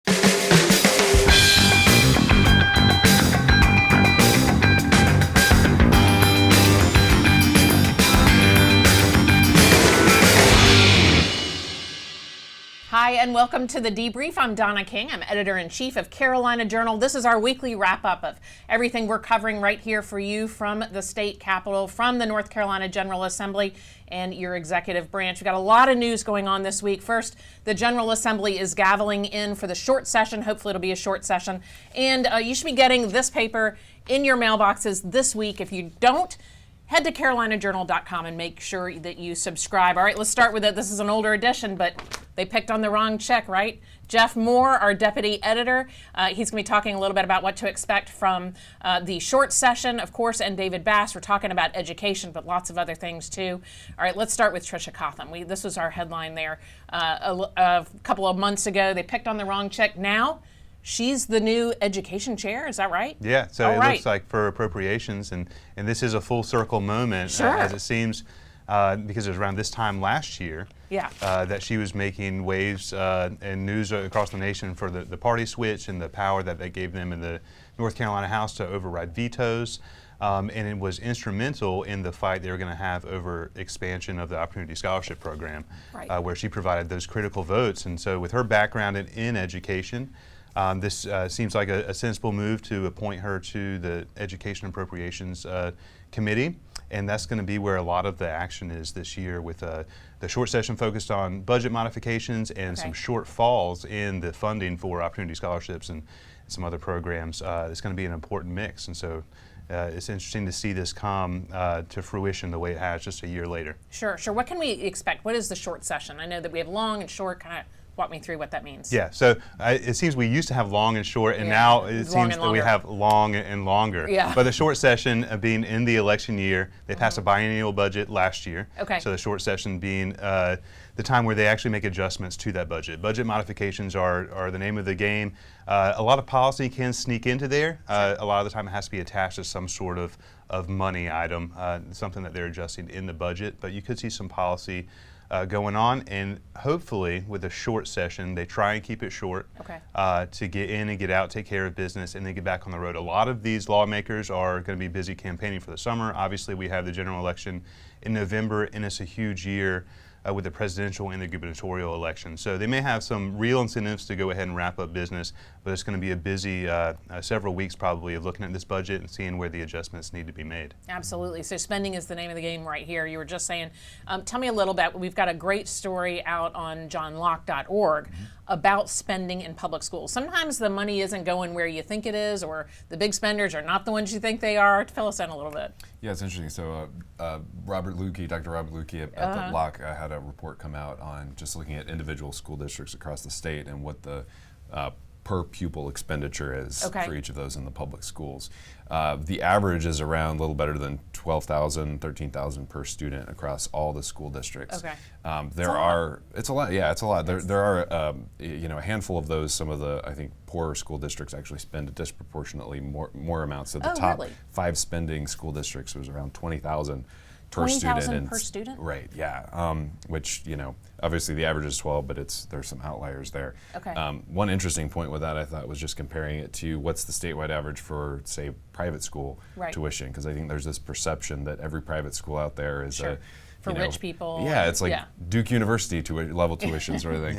Hi, and welcome to the Debrief. I'm Donna King. I'm editor-in-chief of Carolina Journal. This is our weekly wrap-up of everything we're covering right here for you from the state capitol, from the North Carolina General Assembly and your executive branch. We've got a lot of news going on this week. First, the General Assembly is gaveling in for the short session. Hopefully it'll be a short session. And you should be getting this paper in your mailboxes this week. If you don't, head to carolinajournal.com and make sure that you subscribe. All right, let's start with it. This is an older edition, but they picked on the wrong check, right? Jeff Moore, our deputy editor, he's going to be talking a little bit about what to expect from the short session, of course, and David Bass. We're talking about education, but lots of other things too. All right, let's start with Tricia Cotham. This was our headline there a couple of months ago. They picked on the wrong check. Now she's the new education chair, is that right? Yeah, so it looks like for appropriations, and this is a full circle moment, as it seems, because it was around this time last year that she was making waves and news across the nation for the party switch and the power that they gave them in the North Carolina House to override vetoes. And it was instrumental in the fight they were going to have over expansion of the Opportunity Scholarship Program, where she provided those critical votes. And so with her background in education, this seems like a sensible move to appoint her to the Education Appropriations Committee, and that's going to be where a lot of the action is this year, with the short session focused on budget modifications and some shortfalls in the funding for Opportunity Scholarships and some other programs. It's going to be an important mix, and so it's interesting to see this come to fruition the way it has just a year later. Sure. What can we expect? What is the short session? I know that we have long and short. Kind of walk me through what that means. Yeah, so it seems we used to have long and short, and now it seems that we have long and longer. Yeah. But the short session being in the election year, they passed a biennial budget last year. Okay. So the short session being the time where they actually make adjustments to that budget. Budget modifications are the name of the game. A lot of policy can sneak into there. A lot of the time it has to be attached to some sort of money item, something that they're adjusting in the budget. But you could see some policy going on, and hopefully with a short session, they try and keep it short to get in and get out, take care of business, and then get back on the road. A lot of these lawmakers are going to be busy campaigning for the summer. Obviously, we have the general election in November, and it's a huge year with the presidential and the gubernatorial election. So they may have some real incentives to go ahead and wrap up business, but it's going to be a busy several weeks probably of looking at this budget and seeing where the adjustments need to be made. Absolutely. So spending is the name of the game right here. You were just saying, tell me a little bit. We've got a great story out on johnlocke.org about spending in public schools. Sometimes the money isn't going where you think it is, or the big spenders are not the ones you think they are. Fill us in a little bit. Yeah, it's interesting. So Dr. Robert Lukey at the Locke had a report come out on just looking at individual school districts across the state and what the per pupil expenditure is for each of those in the public schools. The average is around a little better than $12,000, $13,000 per student across all the school districts. It's a lot. Yeah, it's a lot. There are a handful of those. Some of the, I think, poorer school districts actually spend disproportionately more amounts. So the top 5 spending school districts was around $20,000 per student. $20,000 per student? Right, yeah. Which, obviously the average is 12, but there's some outliers there. One interesting point with that, I thought, was just comparing it to what's the statewide average for, say, private school tuition, because I think there's this perception that every private school out there is for rich people. Yeah, it's like Duke University level tuition sort of thing.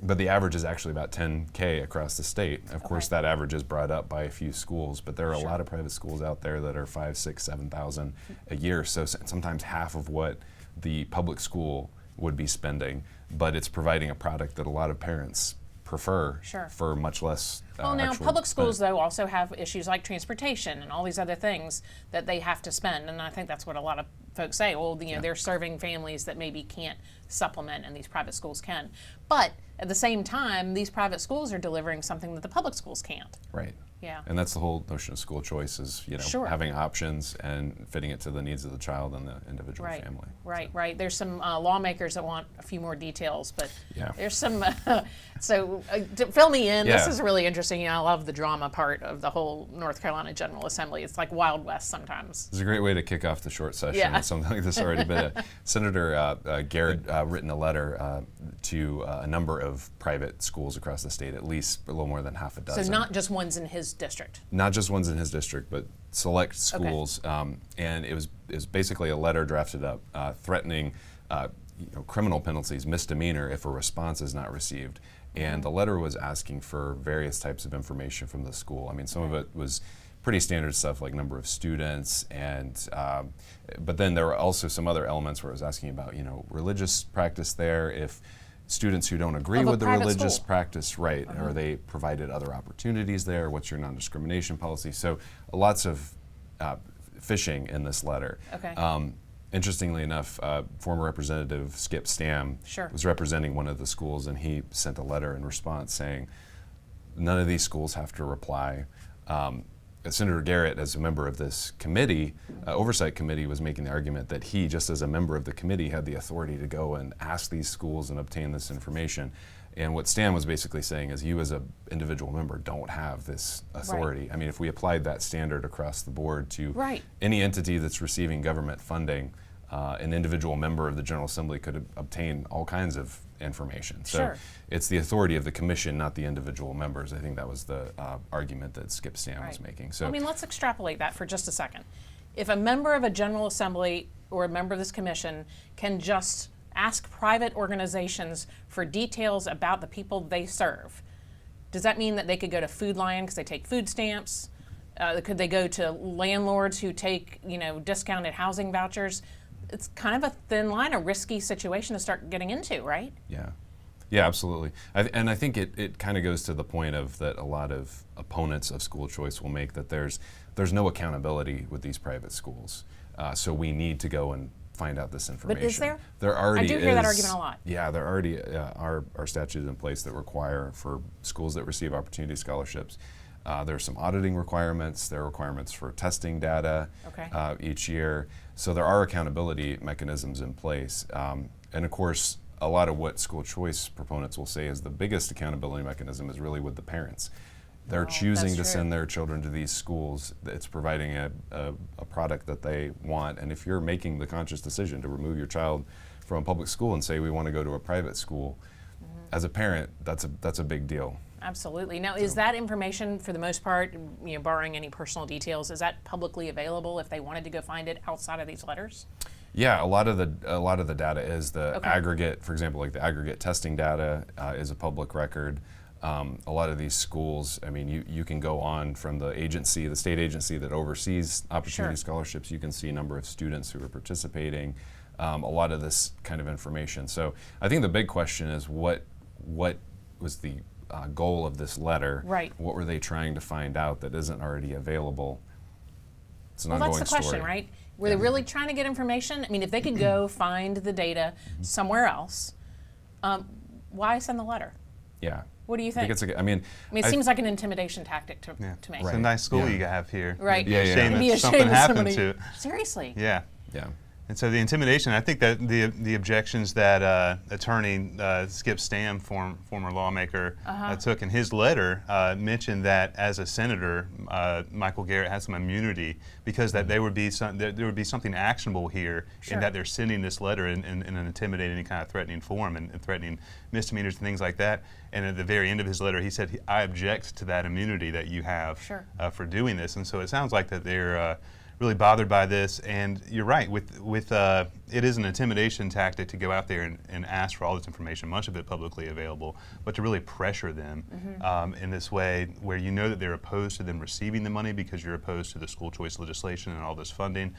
But the average is actually about $10K across the state. Of course, that average is brought up by a few schools, but there are a lot of private schools out there that are $5,000, $6,000, $7,000 a year. So sometimes half of what the public school would be spending, but it's providing a product that a lot of parents prefer for much less. Well, now public schools though also have issues like transportation and all these other things that they have to spend, and I think that's what a lot of folks say. Well, they're serving families that maybe can't supplement, and these private schools can. But at the same time, these private schools are delivering something that the public schools can't. Right. Yeah. And that's the whole notion of school choice is, having options and fitting it to the needs of the child and the individual family. Right. There's some lawmakers that want a few more details, but there's some, so fill me in. This is really interesting. I love the drama part of the whole North Carolina General Assembly. It's like Wild West sometimes. It's a great way to kick off the short session with something like this already. But Senator Garrett written a letter to a number of private schools across the state, at least a little more than half a dozen. So not just ones in his district? Not just ones in his district, but select schools. Okay. And it was basically a letter drafted up threatening criminal penalties, misdemeanor, if a response is not received. And the letter was asking for various types of information from the school. I mean, some of it was pretty standard stuff like number of students, and but then there were also some other elements where it was asking about religious practice there, if students who don't agree with the religious practice, right, are they provided other opportunities there, what's your non-discrimination policy. So lots of phishing in this letter. Okay. Interestingly enough, former Representative Skip Stam was representing one of the schools, and he sent a letter in response saying none of these schools have to reply. Senator Garrett, as a member of this committee, oversight committee, was making the argument that he, just as a member of the committee, had the authority to go and ask these schools and obtain this information. And what Stan was basically saying is, you as an individual member don't have this authority. Right. I mean, if we applied that standard across the board to any entity that's receiving government funding, an individual member of the General Assembly could obtain all kinds of information. So it's the authority of the commission, not the individual members. I think that was the argument that Skip Stam was making. So I mean, let's extrapolate that for just a second. If a member of a General Assembly or a member of this commission can just ask private organizations for details about the people they serve, does that mean that they could go to Food Lion because they take food stamps? Could they go to landlords who take, discounted housing vouchers? It's kind of a thin line, a risky situation to start getting into, right? Yeah, absolutely. And I think it kind of goes to the point of that a lot of opponents of school choice will make, that there's no accountability with these private schools. So we need to go and find out this information. But is there? There already is. I do hear that argument a lot. Yeah, there already are statutes in place that require, for schools that receive opportunity scholarships, there are some auditing requirements. There are requirements for testing data each year. So there are accountability mechanisms in place. And of course, a lot of what school choice proponents will say is the biggest accountability mechanism is really with the parents. They're choosing to send their children to these schools. It's providing a product that they want. And if you're making the conscious decision to remove your child from a public school and say we want to go to a private school, as a parent, that's a big deal. Absolutely. Now, is that information, for the most part, barring any personal details, is that publicly available if they wanted to go find it outside of these letters? Yeah, a lot of the data is the aggregate. For example, like the aggregate testing data is a public record. A lot of these schools, I mean, you can go on from the agency, the state agency that oversees opportunity scholarships. You can see a number of students who are participating. A lot of this kind of information. So I think the big question is what was the goal of this letter? Right. What were they trying to find out that isn't already available? It's an ongoing story. That's the question, right? Were they really trying to get information? I mean, if they could go find the data somewhere else, why send the letter? Yeah. What do you think? I mean, it seems like an intimidation tactic to me. It's a nice school you have here. Right. Shame that something happened to it. Seriously. Yeah. Yeah. And so the intimidation, I think that the objections that attorney Skip Stam, former lawmaker, took in his letter mentioned that as a senator, Michael Garrett had some immunity because that there would be something actionable here in that they're sending this letter in an intimidating kind of threatening form and threatening misdemeanors and things like that. And at the very end of his letter, he said, "I object to that immunity that you have for doing this." And so it sounds like that they're really bothered by this, and you're right. With it is an intimidation tactic to go out there and ask for all this information, much of it publicly available, but to really pressure them in this way, where you know that they're opposed to them receiving the money because you're opposed to the school choice legislation and all this funding.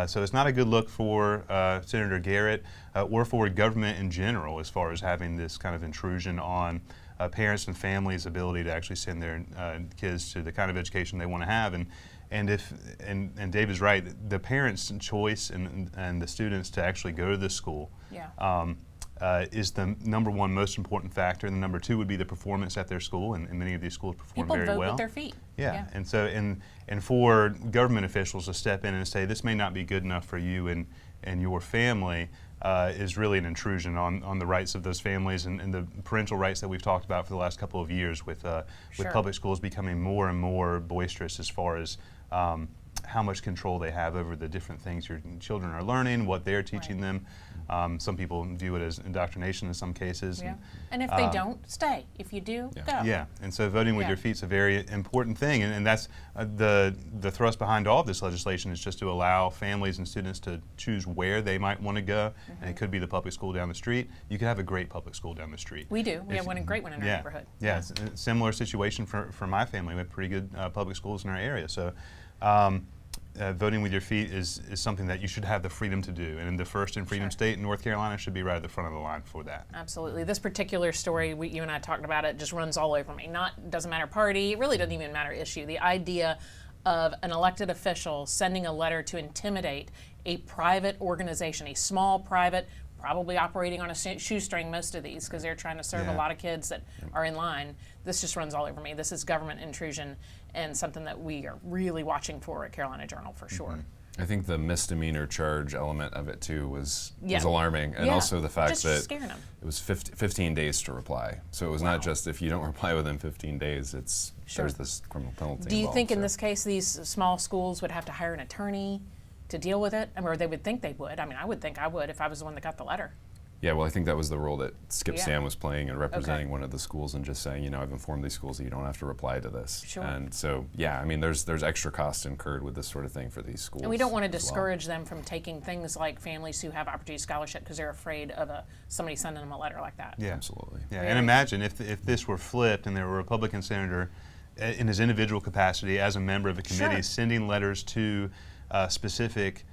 So it's not a good look for Senator Garrett or for government in general, as far as having this kind of intrusion on parents and families' ability to actually send their kids to the kind of education they want to have. And Dave is right, the parents' choice and the students to actually go to this school is the number one most important factor. And the number two would be the performance at their school, and many of these schools perform very well. People vote with their feet. And so and for government officials to step in and say this may not be good enough for you and your family is really an intrusion on the rights of those families and the parental rights that we've talked about for the last couple of years with public schools becoming more and more boisterous as far as how much control they have over the different things your children are learning, what they're teaching them. Some people view it as indoctrination in some cases. Yeah. And if they don't, stay. If you do, go. Yeah, and so voting with your feet is a very important thing, and that's the thrust behind all of this legislation is just to allow families and students to choose where they might want to go, and it could be the public school down the street. You could have a great public school down the street. We do. We have a great one in our neighborhood. Yeah, it's a similar situation for my family. We have pretty good public schools in our area, so voting with your feet is something that you should have the freedom to do. And in the first and freedom state in North Carolina should be right at the front of the line for that. Absolutely. This particular story, you and I talked about it, just runs all over me. Doesn't matter party, it really doesn't even matter issue. The idea of an elected official sending a letter to intimidate a private organization, a small private, probably operating on a shoestring, most of these, because they're trying to serve a lot of kids that are in line. This just runs all over me. This is government intrusion and something that we are really watching for at Carolina Journal for sure. I think the misdemeanor charge element of it too was alarming, and also the fact that it was 15 days to reply. So it was not just if you don't reply within 15 days, there's this criminal penalty. Do you think in this case these small schools would have to hire an attorney to deal with it? Or they would think they would. I mean, I would think I would if I was the one that got the letter. Yeah, well, I think that was the role that Skip Stam was playing and representing one of the schools and just saying, I've informed these schools that you don't have to reply to this. Sure. And so, I mean, there's extra costs incurred with this sort of thing for these schools. And we don't want to discourage them from taking things like families who have opportunity scholarship because they're afraid of somebody sending them a letter like that. Yeah, absolutely. Yeah, and imagine if this were flipped and there were a Republican senator in his individual capacity as a member of a committee sending letters to specific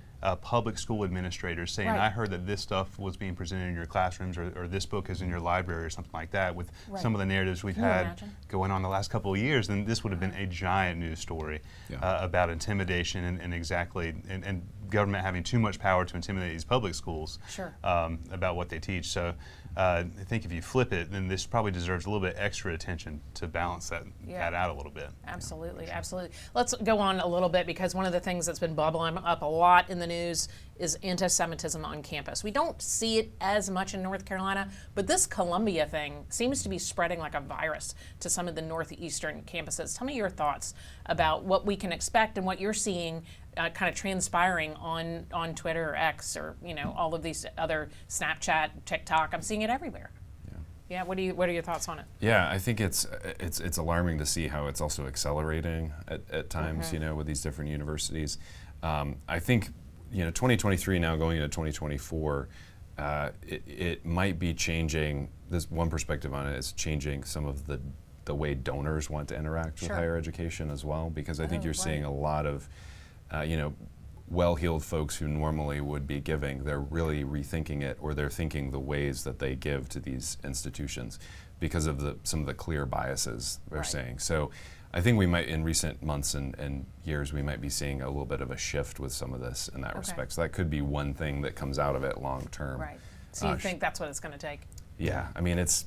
public school administrators saying, I heard that this stuff was being presented in your classrooms or this book is in your library or something like that with some of the narratives we've had going on the last couple of years, then this would have been a giant news story about intimidation and government having too much power to intimidate these public schools about what they teach. So I think if you flip it, then this probably deserves a little bit extra attention to balance that out a little bit. Absolutely, absolutely. Let's go on a little bit because one of the things that's been bubbling up a lot in the news is anti-Semitism on campus. We don't see it as much in North Carolina, but this Columbia thing seems to be spreading like a virus to some of the northeastern campuses. Tell me your thoughts about what we can expect and what you're seeing kind of transpiring on Twitter or X or all of these other Snapchat, TikTok. I'm seeing it everywhere. Yeah. What are your thoughts on it? Yeah, I think it's alarming to see how it's also accelerating at times. With these different universities. I think 2023 now going into 2024, it might be changing. This one perspective on it is changing some of the way donors want to interact with higher education as well, because I think you're seeing a lot of well-heeled folks who normally would be giving, they're really rethinking it, or they're thinking the ways that they give to these institutions because of some of the clear biases they're saying. So I think we might, in recent months and years, we might be seeing a little bit of a shift with some of this in that respect. So that could be one thing that comes out of it long term. Right. So you think that's what it's going to take? Yeah, I mean, it's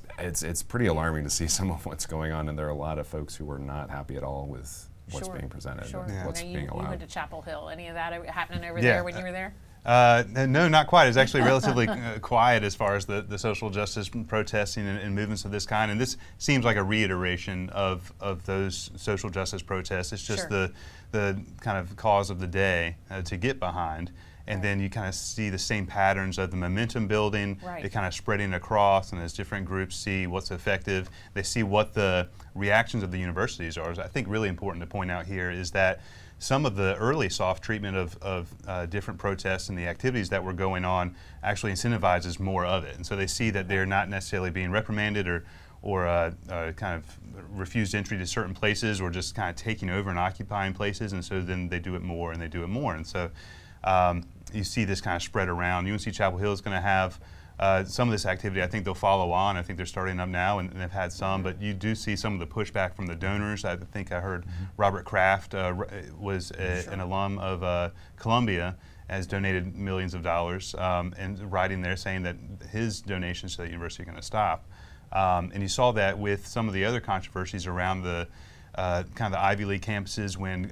pretty alarming to see some of what's going on, and there are a lot of folks who are not happy at all with what's being presented, what's being allowed. You went to Chapel Hill. Any of that happening over there when you were there? No, not quite. It's actually relatively quiet as far as the social justice protesting and movements of this kind. And this seems like a reiteration of those social justice protests. It's just the kind of cause of the day to get behind. And then you kind of see the same patterns of the momentum building, it kind of spreading across, and as different groups see what's effective, they see what the reactions of the universities are. I think really important to point out here is that some of the early soft treatment of different protests and the activities that were going on actually incentivizes more of it. And so they see that they're not necessarily being reprimanded or kind of refused entry to certain places or just kind of taking over and occupying places, and so then they do it more and they do it more. And so you see this kind of spread around. UNC Chapel Hill is going to have some of this activity. I think they'll follow on. I think they're starting up now and they've had some, but you do see some of the pushback from the donors. I think I heard Robert Kraft was an alum of Columbia, has donated millions of dollars, and writing there saying that his donations to the university are going to stop. And you saw that with some of the other controversies around the kind of the Ivy League campuses when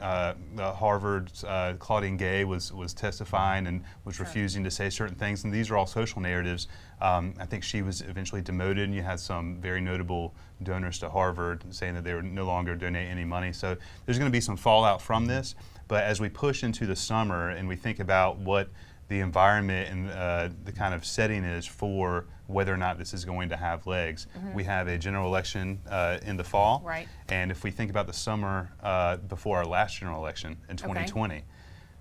Harvard's Claudine Gay was testifying and was refusing to say certain things, and these are all social narratives. I think she was eventually demoted, and you had some very notable donors to Harvard saying that they would no longer donate any money. So there's going to be some fallout from this, but as we push into the summer and we think about what the environment and the kind of setting is for whether or not this is going to have legs. We have a general election in the fall, right. And if we think about the summer before our last general election in 2020,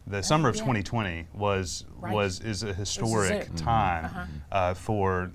the summer of 2020 is a historic time for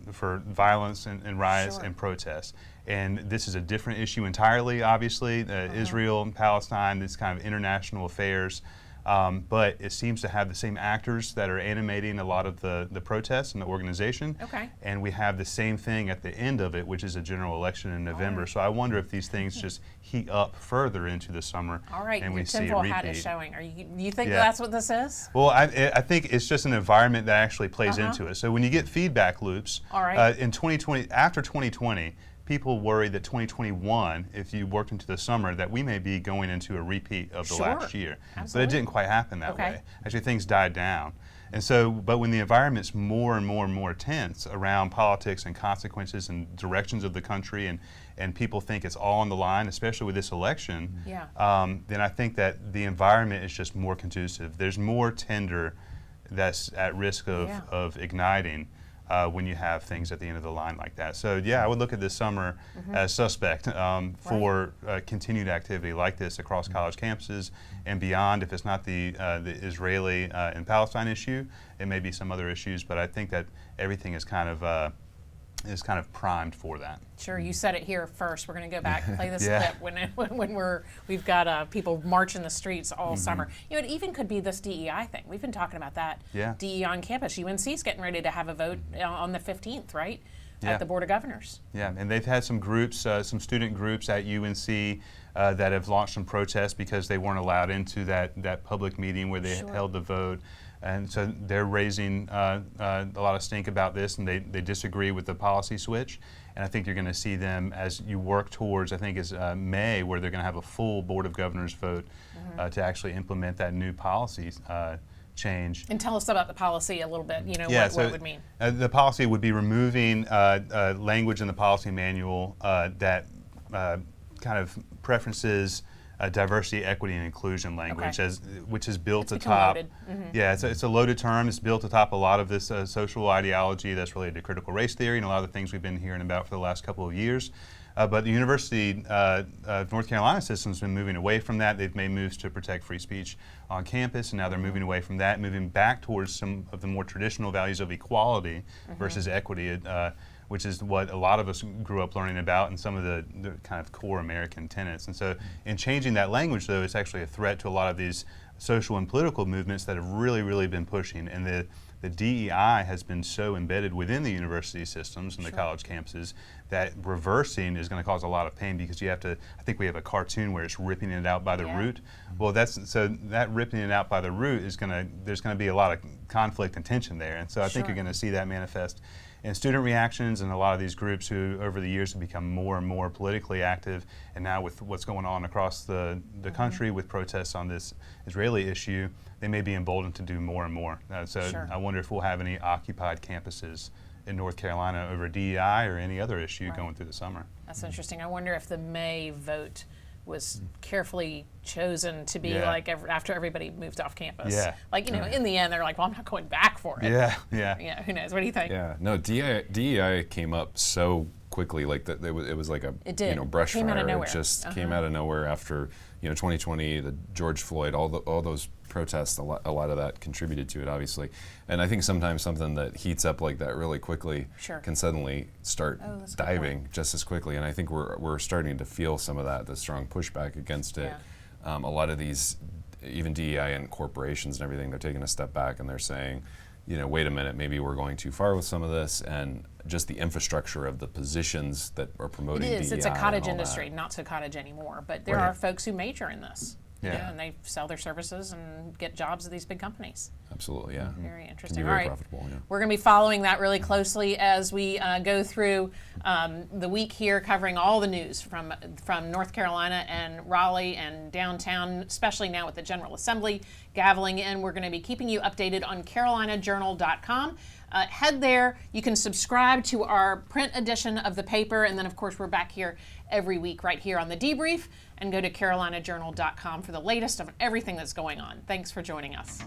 violence and riots and protests. And this is a different issue entirely, obviously. Israel and Palestine, this kind of international affairs. But it seems to have the same actors that are animating a lot of the protests and the organization. Okay. And we have the same thing at the end of it, which is a general election in November. So I wonder if these things just heat up further into the summer. All right, and your we see a tinfoil repeat. hat is showing. You think that's what this is? Well, I think it's just an environment that actually plays into it. So when you get feedback loops, in 2020, after 2020, people worry that 2021, if you worked into the summer, that we may be going into a repeat of the last year. Absolutely. But it didn't quite happen that way. Actually, things died down. And so, but when the environment's more and more and more tense around politics and consequences and directions of the country, and people think it's all on the line, especially with this election, then I think that the environment is just more conducive. There's more tinder that's at risk of igniting. When you have things at the end of the line like that. So yeah, I would look at this summer as suspect for continued activity like this across college campuses and beyond. If it's not the Israeli and Palestine issue, it may be some other issues, but I think that everything is kind of primed for that. Sure, you said it here first. We're going to go back and play this clip when we've got people marching the streets all summer. You know, it even could be this DEI thing. We've been talking about that. DEI on campus. UNC's getting ready to have a vote on the 15th, right? At the Board of Governors. Yeah, and they've had some groups, some student groups at UNC that have launched some protests because they weren't allowed into that public meeting where they held the vote. And so they're raising a lot of stink about this, and they disagree with the policy switch. And I think you're going to see them as you work towards, I think it's May, where they're going to have a full Board of Governors vote to actually implement that new policy change. And tell us about the policy a little bit, what it would mean. The policy would be removing language in the policy manual that kind of preferences diversity, equity, and inclusion language, which is built atop. Yeah, it's a loaded term. It's built atop a lot of this social ideology that's related to critical race theory and a lot of the things we've been hearing about for the last couple of years. But the University of North Carolina system has been moving away from that. They've made moves to protect free speech on campus, and now they're moving away from that, moving back towards some of the more traditional values of equality versus equity, which is what a lot of us grew up learning about and some of the kind of core American tenets. And so in changing that language, though, it's actually a threat to a lot of these social and political movements that have really, really been pushing. And the DEI has been so embedded within the university systems and the college campuses that reversing is going to cause a lot of pain, because you have to, I think we have a cartoon where it's ripping it out by the root. Well, that ripping it out by the root is there's going to be a lot of conflict and tension there. And so I think you're going to see that manifest in student reactions and a lot of these groups who over the years have become more and more politically active, and now with what's going on across the country with protests on this Israeli issue, they may be emboldened to do more and more. I wonder if we'll have any occupied campuses in North Carolina over DEI or any other issue going through the summer. That's interesting. I wonder if the May vote was carefully chosen to be like after everybody moved off campus. Like, in the end, they're like, well, I'm not going back for it. Yeah, who knows? What do you think? Yeah, no, DEI came up so quickly, like that it was like a brush came fire. Out of nowhere. It just came out of nowhere after 2020, the George Floyd, all those protests. A lot of that contributed to it, obviously. And I think sometimes something that heats up like that really quickly can suddenly start diving just as quickly. And I think we're starting to feel some of that, the strong pushback against it. A lot of these, even DEI and corporations and everything, they're taking a step back and they're saying, wait a minute, maybe we're going too far with some of this, and just the infrastructure of the positions that are promoting DEI. It's a cottage industry, not so cottage anymore, but there are folks who major in this. Yeah. and they sell their services and get jobs at these big companies. Absolutely, yeah. Very Can interesting. be All very right. profitable, yeah. We're going to be following that really closely as we go through the week here, covering all the news from North Carolina and Raleigh and downtown, especially now with the General Assembly gaveling in. We're going to be keeping you updated on carolinajournal.com. Head there. You can subscribe to our print edition of the paper, and then, of course, we're back here every week right here on the Debrief, and go to carolinajournal.com for the latest of everything that's going on. Thanks for joining us.